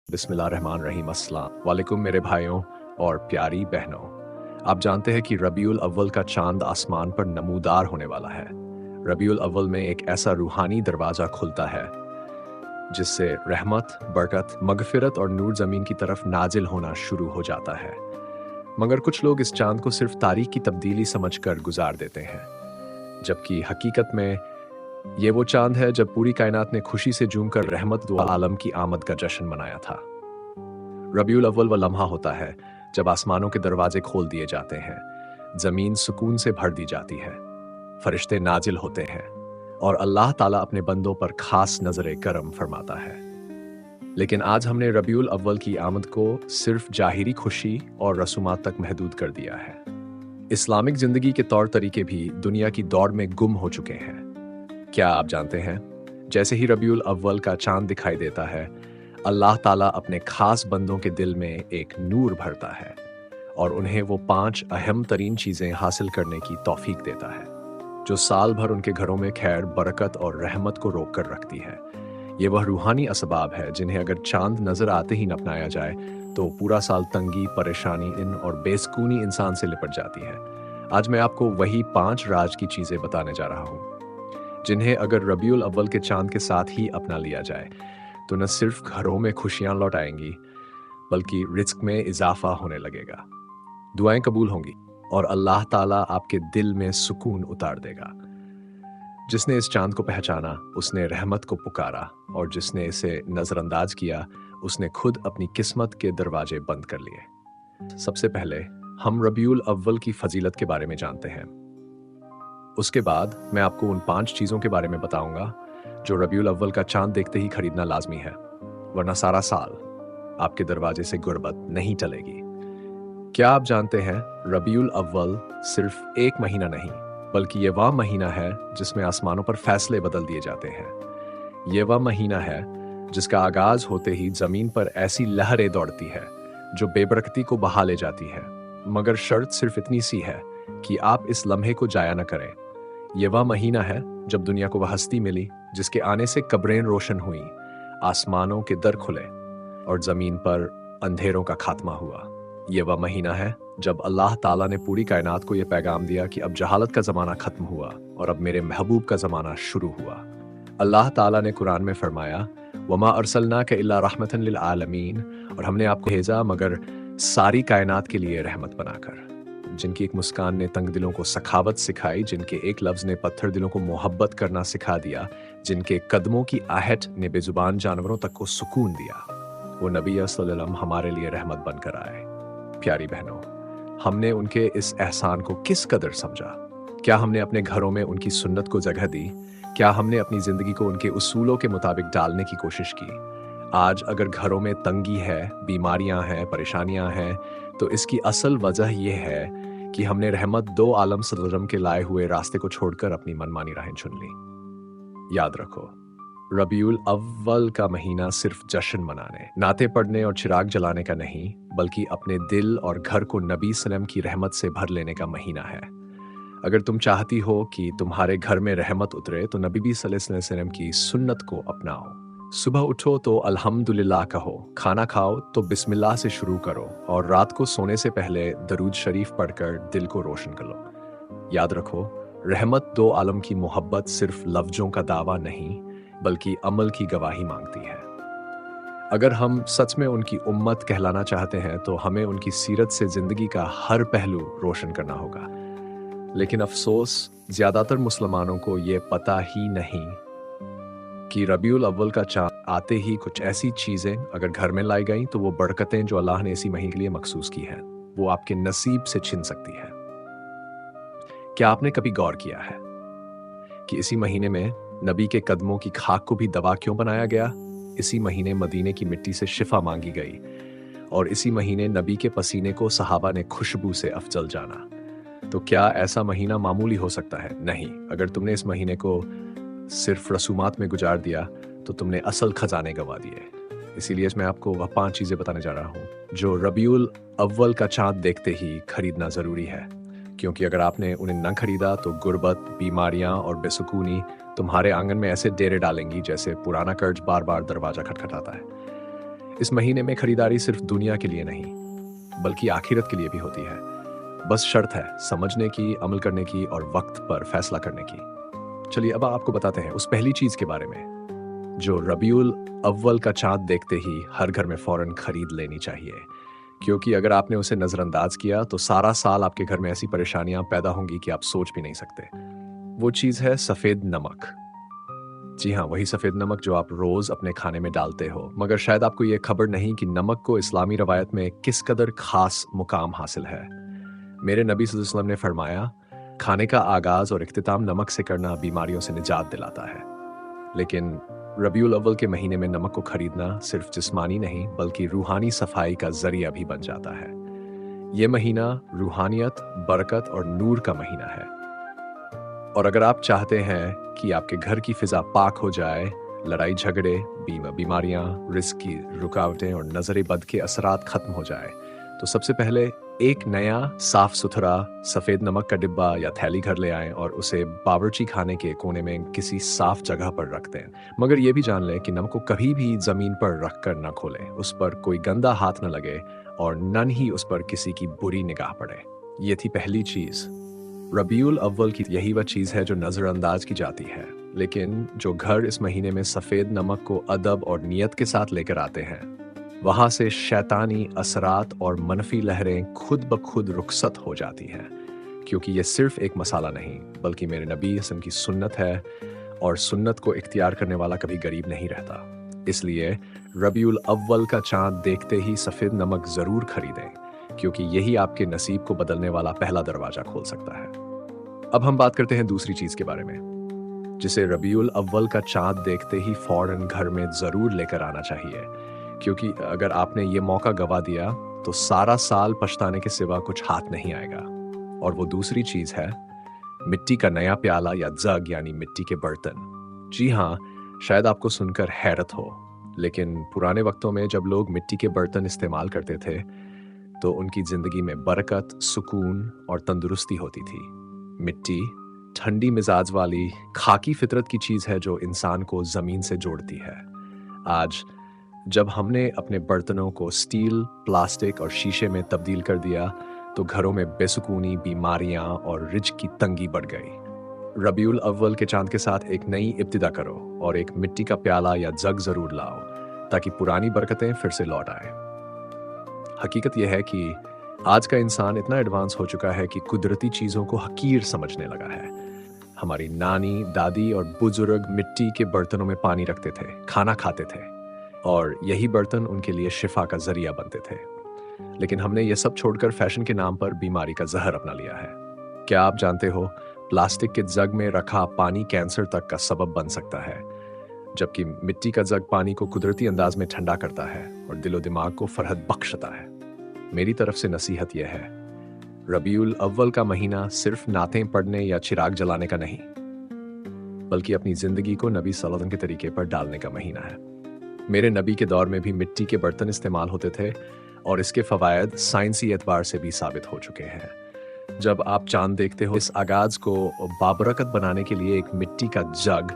बिस्मिल्लाहिर्रहमानिर्रहीम। अस्सलाम वालेकुम मेरे भाइयों और प्यारी बहनों। आप जानते हैं कि रबीउल अव्वल का चांद आसमान पर नमूदार होने वाला है। रबीउल अव्वल में एक ऐसा रूहानी दरवाज़ा खुलता है जिससे रहमत, बरकत, मगफिरत और नूर ज़मीन की तरफ नाजिल होना शुरू हो जाता है। मगर कुछ लोग इस चांद को सिर्फ तारीख की तब्दीली समझकर गुजार देते हैं, जबकि हकीकत में ये वो चांद है जब पूरी कायनात ने खुशी से झूमकर रहमत दो आलम की आमद का जश्न मनाया था। रबीउल अव्वल वो लम्हा होता है जब आसमानों के दरवाजे खोल दिए जाते हैं, जमीन सुकून से भर दी जाती है, फरिश्ते नाजिल होते हैं और अल्लाह ताला अपने बंदों पर खास नजरे करम फरमाता है। लेकिन आज हमने रबीउल अव्वल की आमद को सिर्फ जाहिरी खुशी और रसूमात तक महदूद कर दिया है। इस्लामिक जिंदगी के तौर तरीके भी दुनिया की दौड़ में गुम हो चुके हैं। क्या आप जानते हैं, जैसे ही रबीउल अव्वल का चांद दिखाई देता है, अल्लाह ताला अपने खास बंदों के दिल में एक नूर भरता है और उन्हें वो 5 अहम तरीन चीज़ें हासिल करने की तौफीक देता है, जो साल भर उनके घरों में खैर, बरकत और रहमत को रोक कर रखती है। ये वह रूहानी असबाब है जिन्हें अगर चांद नज़र आते ही न अपनाया जाए तो पूरा साल तंगी, परेशानी और बेसकूनी इंसान से लिपट जाती है। आज मैं आपको वही 5 राज की चीज़ें बताने जा रहा हूँ जिन्हें अगर रबीउल अव्वल के चांद के साथ ही अपना लिया जाए तो न सिर्फ घरों में खुशियां लौट आएंगी बल्कि रिज्क में इजाफा होने लगेगा, दुआएं कबूल होंगी और अल्लाह ताला आपके दिल में सुकून उतार देगा। जिसने इस चांद को पहचाना उसने रहमत को पुकारा और जिसने इसे नज़रअंदाज किया उसने खुद अपनी किस्मत के दरवाजे बंद कर लिए। सबसे पहले हम रबीउल अव्वल की फजीलत के बारे में जानते हैं। उसके बाद मैं आपको उन 5 चीज़ों के बारे में बताऊंगा जो रबीउल अव्वल का चांद देखते ही खरीदना लाजमी है, वरना सारा साल आपके दरवाजे से गुर्बत नहीं टलेगी। क्या आप जानते हैं, रबीउल अव्वल सिर्फ एक महीना नहीं बल्कि ये वह महीना है जिसमें आसमानों पर फैसले बदल दिए जाते हैं। ये वह महीना है जिसका आगाज होते ही जमीन पर ऐसी लहरें दौड़ती है जो बेबरकती को बहा ले जाती है, मगर शर्त सिर्फ इतनी सी है कि आप इस लम्हे को जाया न करें। ये वह महीना है जब दुनिया को वह हस्ती मिली जिसके आने से कब्रें रोशन हुई, आसमानों के दर खुले और जमीन पर अंधेरों का खात्मा हुआ। ये वह महीना है जब अल्लाह ताला ने पूरी कायनात को यह पैगाम दिया कि अब जहालत का जमाना खत्म हुआ और अब मेरे महबूब का जमाना शुरू हुआ। अल्लाह ताला ने कुरान में फरमाया, वमा अरसलनाका इल्ला रहमतन लिल आलमीन, और हमने आपको भेजा मगर सारी कायनात के लिए रहमत बनाकर। जिनकी एक मुस्कान ने तंग दिलों को सखावत सिखाई, जिनके एक लफ्ज ने पत्थर दिलों को मोहब्बत करना सिखा दिया, जिनके कदमों की आहट ने बेजुबान जानवरों तक को सुकून दिया, वो नबी सल्लल्लाहु अलैहि वसल्लम हमारे लिए रहमत बनकर आए। प्यारी बहनों, हमने उनके इस एहसान को किस कदर समझा? क्या हमने अपने घरों में उनकी सुन्नत को जगह दी? क्या हमने अपनी जिंदगी को उनके उसूलों के मुताबिक डालने की कोशिश की? आज अगर घरों में तंगी है, बीमारियां हैं, परेशानियां हैं, तो इसकी असल वजह यह है कि हमने रहमत दो आलम सल्लल्लाहु के लाए हुए रास्ते को छोड़कर अपनी मनमानी राहें चुन ली। याद रखो, रबीउल अव्वल का महीना सिर्फ जश्न मनाने, नाते पढ़ने और चिराग जलाने का नहीं, बल्कि अपने दिल और घर को नबी सल्लम की रहमत से भर लेने का महीना है। अगर तुम चाहती हो कि तुम्हारे घर में रहमत उतरे तो नबी सल्लल्लाहु अलैहि वसल्लम की सुन्नत को अपनाओ। सुबह उठो तो अल्हम्दुलिल्लाह कहो, खाना खाओ तो बिस्मिल्लाह से शुरू करो और रात को सोने से पहले दरूद शरीफ पढ़कर दिल को रोशन कर लो। याद रखो, रहमत दो आलम की मोहब्बत सिर्फ लफ्जों का दावा नहीं बल्कि अमल की गवाही मांगती है। अगर हम सच में उनकी उम्मत कहलाना चाहते हैं तो हमें उनकी सीरत से जिंदगी का हर पहलू रोशन करना होगा। लेकिन अफसोस, ज्यादातर मुसलमानों को ये पता ही नहीं कि रबीउल अव्वल का चांद आते ही कुछ ऐसी चीजें अगर घर में लाई गई तो वो बरकतें जो अल्लाह ने इसी महीने के लिए मखसूस की हैं, वो आपके नसीब से छिन सकती है। क्या आपने कभी गौर किया है कि इसी महीने में नबी के कदमों की खाक को भी दवा क्यों बनाया गया? इसी महीने मदीने की मिट्टी से शिफा मांगी गई और इसी महीने नबी के पसीने को सहाबा ने खुशबू से अफजल जाना। तो क्या ऐसा महीना मामूली हो सकता है? नहीं। अगर तुमने इस महीने को सिर्फ रसूमात में गुजार दिया तो तुमने असल खजाने गंवा दिए। इसीलिए मैं आपको वह 5 चीजें बताने जा रहा हूँ जो रबीउल अव्वल का चांद देखते ही खरीदना जरूरी है, क्योंकि अगर आपने उन्हें न खरीदा तो गुर्बत, बीमारियां और बेसुकूनी तुम्हारे आंगन में ऐसे डेरे डालेंगी जैसे पुराना कर्ज बार बार दरवाजा खटखटाता है। इस महीने में खरीदारी सिर्फ दुनिया के लिए नहीं, बल्कि आखिरत के लिए भी होती है। बस शर्त है समझने की, अमल करने की और वक्त पर फैसला करने की। चलिए अब आपको बताते हैं उस पहली चीज के बारे में जो रबीउल अव्वल का चांद देखते ही हर घर में फौरन खरीद लेनी चाहिए, क्योंकि अगर आपने उसे नजरअंदाज किया तो सारा साल आपके घर में ऐसी परेशानियां पैदा होंगी कि आप सोच भी नहीं सकते। वो चीज है सफेद नमक। जी हाँ, वही सफेद नमक जो आप रोज अपने खाने में डालते हो, मगर शायद आपको ये खबर नहीं कि नमक को इस्लामी रवायत में किस कदर खास मुकाम हासिल है। मेरे नबी सल्लल्लाहु अलैहि वसल्लम ने फरमाया, खाने का आगाज और इख्तिताम नमक से करना बीमारियों से निजात दिलाता है। लेकिन रबीउल अव्वल के महीने में नमक को खरीदना सिर्फ जिस्मानी नहीं बल्कि रूहानी सफाई का जरिया भी बन जाता है। ये महीना रूहानियत, बरकत और नूर का महीना है। और अगर आप चाहते हैं कि आपके घर की फिजा पाक हो जाए, लड़ाई झगड़े, बीमारियां, रिस्क की रुकावटें और नजर बद के असरात खत्म हो जाए, तो सबसे पहले एक नया साफ सुथरा सफेद नमक का डिब्बा या थैली घर ले आएं और उसे बावर्ची खाने के कोने में किसी साफ जगह पर रख दें। मगर यह भी जान लें कि नमक को कभी भी जमीन पर रख कर न खोलें, उस पर कोई गंदा हाथ न लगे और न ही उस पर किसी की बुरी निगाह पड़े। ये थी पहली चीज। रबीउल अव्वल की यही वह चीज है जो नजरअंदाज की जाती है, लेकिन जो घर इस महीने में सफेद नमक को अदब और नियत के साथ लेकर आते हैं, वहां से शैतानी असरात और मनफी लहरें खुद ब खुद रुखसत हो जाती हैं, क्योंकि ये सिर्फ एक मसाला नहीं बल्कि मेरे नबी हसन की सुन्नत है, और सुन्नत को इख्तियार करने वाला कभी गरीब नहीं रहता। इसलिए रबीउल अव्वल का चांद देखते ही सफेद नमक जरूर खरीदें, क्योंकि यही आपके नसीब को बदलने वाला पहला दरवाजा खोल सकता है। अब हम बात करते हैं दूसरी चीज के बारे में, जिसे रबीउल अव्वल का चांद देखते ही फौरन घर में जरूर लेकर आना चाहिए, क्योंकि अगर आपने ये मौका गवा दिया तो सारा साल पछताने के सिवा कुछ हाथ नहीं आएगा। और वो दूसरी चीज है मिट्टी का नया प्याला या जग, यानी मिट्टी के बर्तन। जी हाँ, शायद आपको सुनकर हैरत हो, लेकिन पुराने वक्तों में जब लोग मिट्टी के बर्तन इस्तेमाल करते थे तो उनकी जिंदगी में बरकत, सुकून और तंदुरुस्ती होती थी। मिट्टी ठंडी मिजाज वाली खाकी फितरत की चीज है जो इंसान को जमीन से जोड़ती है। आज जब हमने अपने बर्तनों को स्टील, प्लास्टिक और शीशे में तब्दील कर दिया तो घरों में बेसुकूनी, बीमारियां और रिज्क की तंगी बढ़ गई। रबीउल अव्वल के चांद के साथ एक नई इब्तिदा करो और एक मिट्टी का प्याला या जग जरूर लाओ, ताकि पुरानी बरकतें फिर से लौट आए। हकीकत यह है कि आज का इंसान इतना एडवांस हो चुका है कि कुदरती चीजों को हकीर समझने लगा है। हमारी नानी, दादी और बुजुर्ग मिट्टी के बर्तनों में पानी रखते थे, खाना खाते थे, और यही बर्तन उनके लिए शिफा का जरिया बनते थे। लेकिन हमने ये सब छोड़कर फैशन के नाम पर बीमारी का जहर अपना लिया है। क्या आप जानते हो, प्लास्टिक के जग में रखा पानी कैंसर तक का सबब बन सकता है, जबकि मिट्टी का जग पानी को कुदरती अंदाज में ठंडा करता है और दिलो दिमाग को फरहत बख्शता है। मेरी तरफ से नसीहत यह है, रबीउल अव्वल का महीना सिर्फ नातें पढ़ने या चिराग जलाने का नहीं, बल्कि अपनी जिंदगी को नबी सल्लल्लाहु अलैहि वसल्लम के तरीके पर डालने का महीना है। मेरे नबी के दौर में भी मिट्टी के बर्तन इस्तेमाल होते थे और इसके फवायद साइंसी एतबार से भी साबित हो चुके हैं। जब आप चांद देखते हो, इस आगाज को बाबरकत बनाने के लिए एक मिट्टी का जग,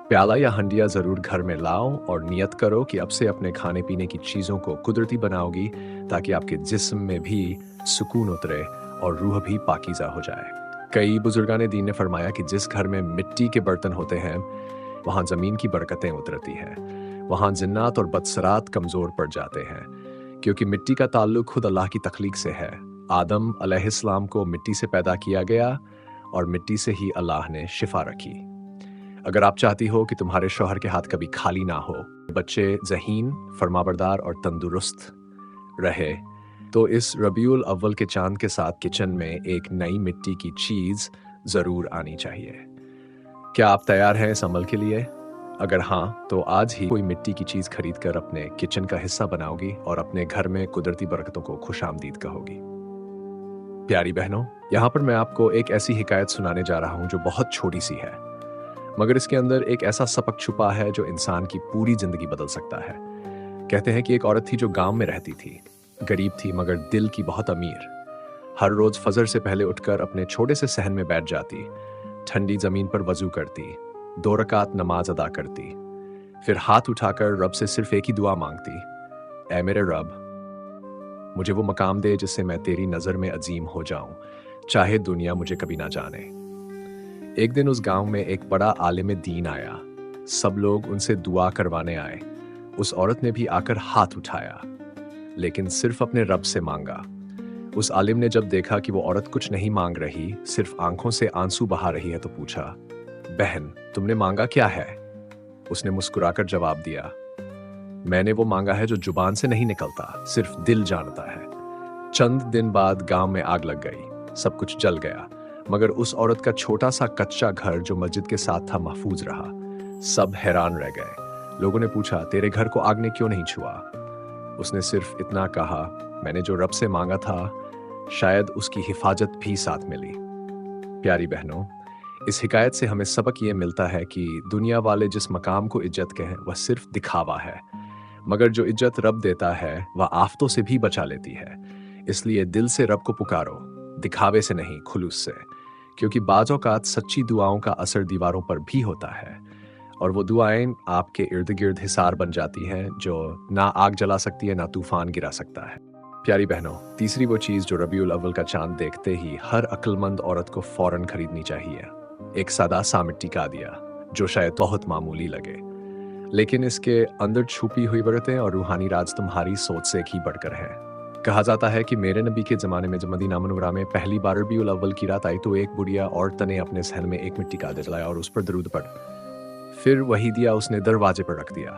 प्याला या हंडिया जरूर घर में लाओ और नियत करो कि अब से अपने खाने पीने की चीजों को कुदरती बनाओगी, ताकि आपके जिस्म में भी सुकून उतरे और रूह भी पाकीज़ा हो जाए। कई बुजुर्गान दीन ने फरमाया कि जिस घर में मिट्टी के बर्तन होते हैं वहां जमीन की बरकतें उतरती हैं, वहां जिन्नात और बदसरात कमजोर पड़ जाते हैं, क्योंकि मिट्टी का ताल्लुक खुद अल्लाह की तख्लीक से है। आदम अलैहिस्सलाम को मिट्टी से पैदा किया गया और मिट्टी से ही अल्लाह ने शिफा रखी। अगर आप चाहती हो कि तुम्हारे शौहर के हाथ कभी खाली ना हो, बच्चे ज़हीन, फरमाबरदार और तंदुरुस्त रहे, तो इस रबीउल अव्वल के चांद के साथ किचन में एक नई मिट्टी की चीज़ ज़रूर आनी चाहिए। क्या आप तैयार हैं इस अमल के लिए? अगर हाँ, तो आज ही कोई मिट्टी की चीज़ खरीद कर अपने किचन का हिस्सा बनाओगी और अपने घर में कुदरती बरकतों को खुशामदीद कहोगी। प्यारी बहनों, यहाँ पर मैं आपको एक ऐसी हिकायत सुनाने जा रहा हूँ जो बहुत छोटी सी है, मगर इसके अंदर एक ऐसा सबक छुपा है जो इंसान की पूरी जिंदगी बदल सकता है। कहते हैं कि एक औरत थी जो गांव में रहती थी, गरीब थी मगर दिल की बहुत अमीर। हर रोज फजर से पहले उठकर अपने छोटे से सहन में बैठ जाती, ठंडी जमीन पर वजू करती, 2 रकात नमाज अदा करती, फिर हाथ उठाकर रब से सिर्फ एक ही दुआ मांगती, ऐ मेरे रब, मुझे वो मकाम दे जिससे मैं तेरी नज़र में अजीम हो जाऊं, चाहे दुनिया मुझे कभी ना जाने। एक दिन उस गांव में एक बड़ा आलिम दीन आया। सब लोग उनसे दुआ करवाने आए। उस औरत ने भी आकर हाथ उठाया, लेकिन सिर्फ अपने रब से मांगा। उस आलिम ने जब देखा कि वो औरत कुछ नहीं मांग रही, सिर्फ आंखों से आंसू बहा रही है, तो पूछा, बहन, तुमने मांगा क्या है? उसने मुस्कुराकर जवाब दिया, मैंने वो मांगा है जो जुबान से नहीं निकलता, सिर्फ दिल जानता है। चंद दिन बाद गांव में आग लग गई, सब कुछ जल गया, मगर उस औरत का छोटा सा कच्चा घर जो मस्जिद के साथ था महफूज रहा। सब हैरान रह गए। लोगों ने पूछा, तेरे घर को आग ने क्यों नहीं छुआ? उसने सिर्फ इतना कहा, मैंने जो रब से मांगा था, शायद उसकी हिफाजत भी साथ मिली। प्यारी बहनों, इस हिकायत से हमें सबक ये मिलता है कि दुनिया वाले जिस मकाम को इज्जत कहें वह सिर्फ दिखावा है, मगर जो इज्जत रब देता है वह आफतों से भी बचा लेती है। इसलिए दिल से रब को पुकारो, दिखावे से नहीं, खुलूस से, क्योंकि बाज़ औक़ात सच्ची दुआओं का असर दीवारों पर भी होता है, और वो दुआएं आपके इर्द गिर्द हिसार बन जाती हैं जो ना आग जला सकती है, ना तूफान गिरा सकता है। प्यारी बहनों, तीसरी वो चीज़ जो रबीउल अव्वल का चांद देखते ही हर अक्लमंद औरत को फौरन खरीदनी चाहिए, एक सादा सा मिट्टी का दिया, जो शायद बहुत मामूली लगे, लेकिन इसके अंदर छुपी हुई बरकतें और रूहानी राज तुम्हारी सोच से ही बढ़कर है। कहा जाता है कि मेरे नबी के ज़माने में जब मदीना मुनव्वरा में पहली बार रबीउल अव्वल की रात आई, तो एक बुढ़िया औरत ने अपने सहन में एक मिट्टी का दिया जलाया और उस पर दरूद पढ़, फिर वही दिया उसने दरवाजे पर रख दिया।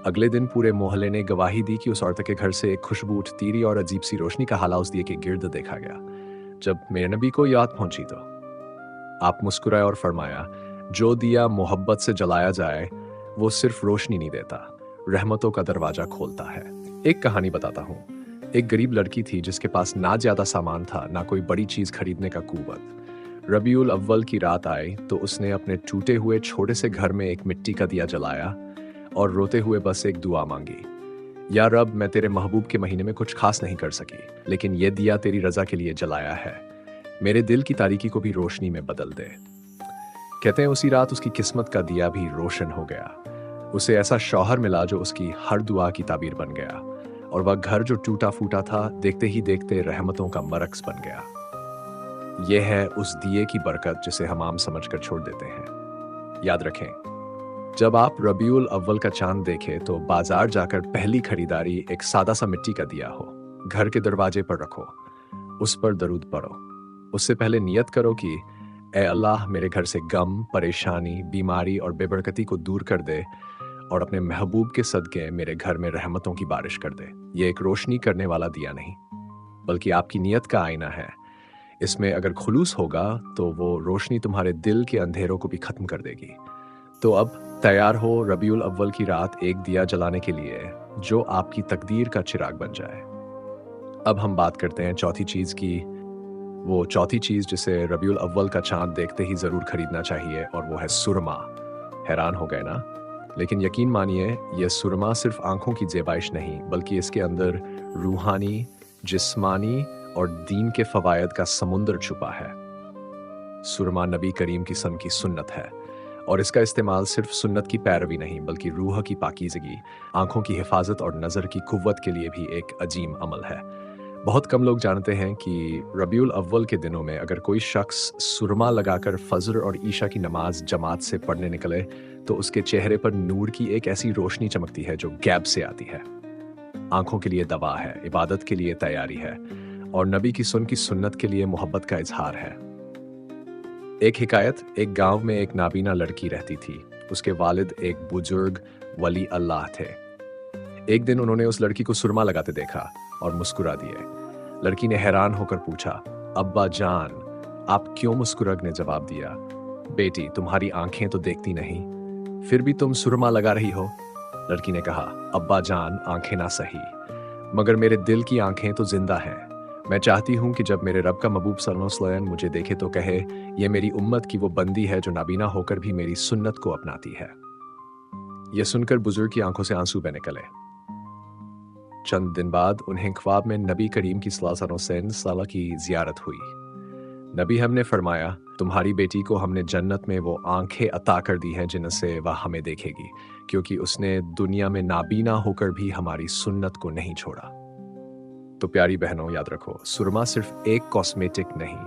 अगले दिन पूरे मोहल्ले ने गवाही दी कि उस औरत के घर से एक खुशबू उठती रही और अजीब सी रोशनी का हाला उस दिए के गिर्द देखा गया। जब मेरे नबी को याद पहुंची तो आप मुस्कुराए और फरमाया, जो दिया मोहब्बत से जलाया जाए वो सिर्फ रोशनी नहीं देता, रहमतों का दरवाजा खोलता है। एक कहानी बताता हूँ। एक गरीब लड़की थी जिसके पास ना ज्यादा सामान था, ना कोई बड़ी चीज खरीदने का कुव्वत। रबीउल अव्वल की रात आई तो उसने अपने टूटे हुए छोटे से घर में एक मिट्टी का दिया जलाया और रोते हुए बस एक दुआ मांगी, या रब, मैं तेरे महबूब के महीने में कुछ खास नहीं कर सकी, लेकिन ये दिया तेरी रजा के लिए जलाया है, मेरे दिल की तारीकी को भी रोशनी में बदल दे। कहते हैं उसी रात उसकी किस्मत का दिया भी रोशन हो गया। उसे ऐसा शौहर मिला जो उसकी हर दुआ की ताबीर बन गया, और वह घर जो टूटा फूटा था देखते ही देखते रहमतों का मरकज बन गया। यह है उस दिए की बरकत जिसे हम आम समझकर छोड़ देते हैं। याद रखें, जब आप रबीउल अव्वल का चांद देखें तो बाजार जाकर पहली खरीदारी एक सादा सा मिट्टी का दिया हो, घर के दरवाजे पर रखो, उस पर दरूद पढ़ो। उससे पहले नियत करो कि ए अल्लाह, मेरे घर से गम, परेशानी, बीमारी और बेबरकती को दूर कर दे और अपने महबूब के सदके मेरे घर में रहमतों की बारिश कर दे। ये एक रोशनी करने वाला दिया नहीं, बल्कि आपकी नियत का आईना है। इसमें अगर खुलूस होगा तो वो रोशनी तुम्हारे दिल के अंधेरों को भी खत्म कर देगी। तो अब तैयार हो रबीउल अव्वल की रात एक दिया जलाने के लिए जो आपकी तकदीर का चिराग बन जाए। अब हम बात करते हैं चौथी चीज की, वो चौथी चीज जिसे रबीउल अव्वल का चांद देखते ही जरूर खरीदना चाहिए, और वो है सुरमा। हैरान हो गए ना? लेकिन यकीन मानिए, यह सुरमा सिर्फ आंखों की ज़ेबाइश नहीं, बल्कि इसके अंदर रूहानी, जिस्मानी और दीन के फवायद का समुंदर छुपा है। सुरमा नबी करीम की सन की सुन्नत है, और इसका इस्तेमाल सिर्फ सुन्नत की पैरवी नहीं, बल्कि रूह की पाकीज़गी, आंखों की हिफाजत और नज़र की कुव्वत के लिए भी एक अजीम अमल है। बहुत कम लोग जानते हैं कि रबीउल अव्वल के दिनों में अगर कोई शख्स सुरमा लगाकर फजर और ईशा की नमाज जमात से पढ़ने निकले तो उसके चेहरे पर नूर की एक ऐसी रोशनी चमकती है जो गैब से आती है। आंखों के लिए दवा है, इबादत के लिए तैयारी है, और नबी की सुन की सुन्नत के लिए मोहब्बत का इजहार है। एक हिकायत, एक गांव में एक नाबीना लड़की रहती थी। उसके वालिद एक बुजुर्ग वली अल्लाह थे। एक दिन उन्होंने उस लड़की को सुरमा लगाते देखा और मुस्कुरा दिए। लड़की ने हैरान होकर पूछा, अब्बा जान, आप क्यों मुस्कुरा? ने जवाब दिया, बेटी, तुम्हारी आंखें तो देखती नहीं, फिर भी तुम सुरमा लगा रही हो। लड़की ने कहा, अब्बा जान, आंखें ना सही, मगर मेरे दिल की आंखें तो जिंदा हैं। मैं चाहती हूँ कि जब मेरे रब का महबूब सल्लल्लाहु अलैहि वसल्लम मुझे देखे तो कहे, ये मेरी उम्मत की वो बंदी है जो नाबीना होकर भी मेरी सुन्नत को अपनाती है। यह सुनकर बुजुर्ग की आंखों से आंसू बह निकले। चंद दिन बाद उन्हें ख्वाब में नबी करीम की सल्लल्लाहु अलैहि वसल्लम की जियारत हुई। नबी हमने फरमाया, तुम्हारी बेटी को हमने जन्नत में वो आंखें अता कर दी हैं जिनसे वह हमें देखेगी, क्योंकि उसने दुनिया में नाबीना होकर भी हमारी सुन्नत को नहीं छोड़ा। तो प्यारी बहनों, याद रखो, सुरमा सिर्फ एक कॉस्मेटिक नहीं,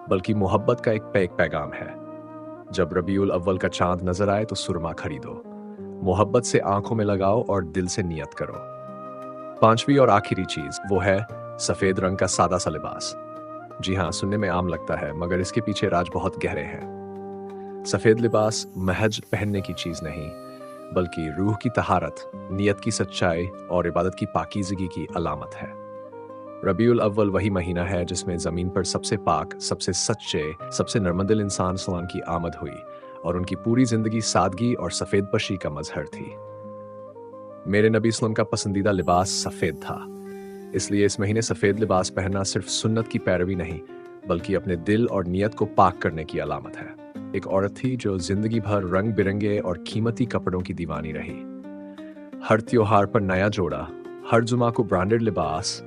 बल्कि मोहब्बत का एक पैगाम है। जब रबीउल अव्वल का चांद नजर आए तो सुरमा खरीदो, मोहब्बत से आंखों में लगाओ और दिल से नियत करो। पांचवी और आखिरी चीज वो है सफेद रंग का सादा सा लिबास। जी हाँ, सुनने में आम लगता है, मगर इसके पीछे राज बहुत गहरे हैं। सफेद लिबास महज पहनने की चीज नहीं, बल्कि रूह की तहारत, नियत की सच्चाई और इबादत की पाकीज़गी की अलामत है। रबीउल अव्वल वही महीना है जिसमें जमीन पर सबसे पाक, सबसे सच्चे, सबसे नर्मदिल इंसान सलाम की आमद हुई और उनकी पूरी जिंदगी सादगी और सफेद पशी का मजहर थी। मेरे नबी इस्लाम का पसंदीदा लिबास सफेद था, इसलिए इस महीने सफेद लिबास पहनना सिर्फ सुन्नत की पैरवी नहीं, बल्कि अपने दिल और नियत को पाक करने की अलामत है। एक औरत थी जो जिंदगी भर रंग बिरंगे और कीमती कपड़ों की दीवानी रही। हर त्योहार पर नया जोड़ा, हर जुमा को ब्रांडेड लिबास,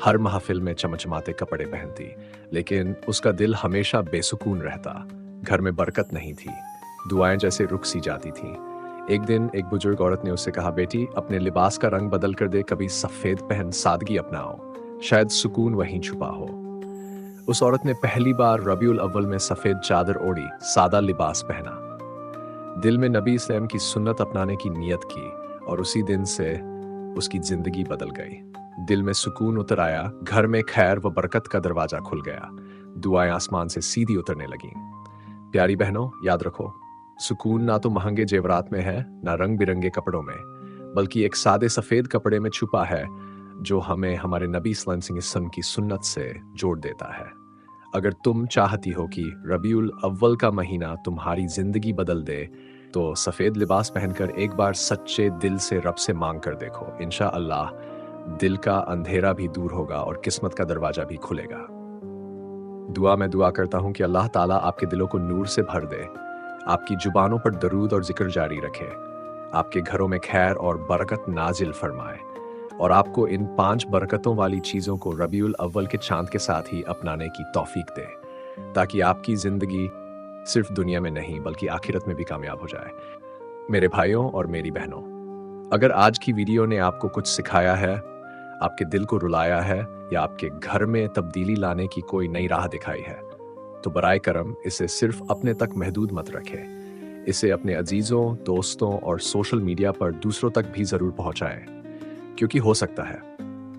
हर महफिल में चमचमाते कपड़े पहनती, लेकिन उसका दिल हमेशा बेसुकून रहता। घर में बरकत नहीं थी, दुआएं जैसे रुक सी जाती थीं। एक दिन एक बुजुर्ग औरत ने उससे कहा, बेटी, अपने लिबास का रंग बदल कर दे, कभी सफेद पहन, सादगी अपनाओ, शायद सुकून वहीं छुपा हो। उस औरत ने पहली बार रबीउल अव्वल में सफेद चादर ओढ़ी, सादा लिबास पहना, दिल में नबी इस्लाम की सुन्नत अपनाने की नियत की, और उसी दिन से उसकी जिंदगी बदल गई। दिल में सुकून उतर आया, घर में खैर व बरकत का दरवाजा खुल गया, दुआएं आसमान से सीधी उतरने लगीं। प्यारी बहनों, याद रखो, सुकून ना तो महंगे जेवरात में है, ना रंग बिरंगे कपड़ों में, बल्कि एक सादे सफेद कपड़े में छुपा है, जो हमें हमारे नबी सल्लल्लाहु अलैहि वसल्लम की सुन्नत से जोड़ देता है। अगर तुम चाहती हो कि रबीउल अव्वल का महीना तुम्हारी जिंदगी बदल दे, तो सफेद लिबास पहनकर एक बार सच्चे दिल से रब से मांग कर देखो। इंशाअल्लाह दिल का अंधेरा भी दूर होगा और किस्मत का दरवाजा भी खुलेगा। मैं दुआ करता हूँ कि अल्लाह ताला आपके दिलों को नूर से भर दे, आपकी जुबानों पर दरूद और जिक्र जारी रखे, आपके घरों में खैर और बरकत नाजिल फरमाए, और आपको इन 5 बरकतों वाली चीज़ों को रबीउल अव्वल के चांद के साथ ही अपनाने की तौफीक दे, ताकि आपकी ज़िंदगी सिर्फ दुनिया में नहीं बल्कि आखिरत में भी कामयाब हो जाए। मेरे भाइयों और मेरी बहनों, अगर आज की वीडियो ने आपको कुछ सिखाया है, आपके दिल को रुलाया है, या आपके घर में तब्दीली लाने की कोई नई राह दिखाई है, तो बराए करम इसे सिर्फ अपने तक महदूद मत रखें। इसे अपने अजीज़ों, दोस्तों और सोशल मीडिया पर दूसरों तक भी ज़रूर पहुंचाएं, क्योंकि हो सकता है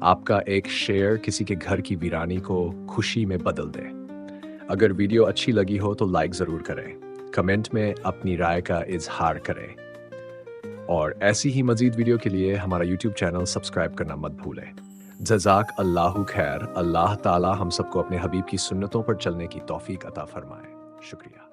आपका एक शेयर किसी के घर की वीरानी को खुशी में बदल दे। अगर वीडियो अच्छी लगी हो तो लाइक ज़रूर करें, कमेंट में अपनी राय का इजहार करें, और ऐसी ही मज़ीद वीडियो के लिए हमारा YouTube चैनल सब्सक्राइब करना मत भूलें। जज़ाक अल्लाहु खैर। अल्लाह ताला हम सबको अपने हबीब की सुन्नतों पर चलने की तौफीक अता फरमाए। शुक्रिया।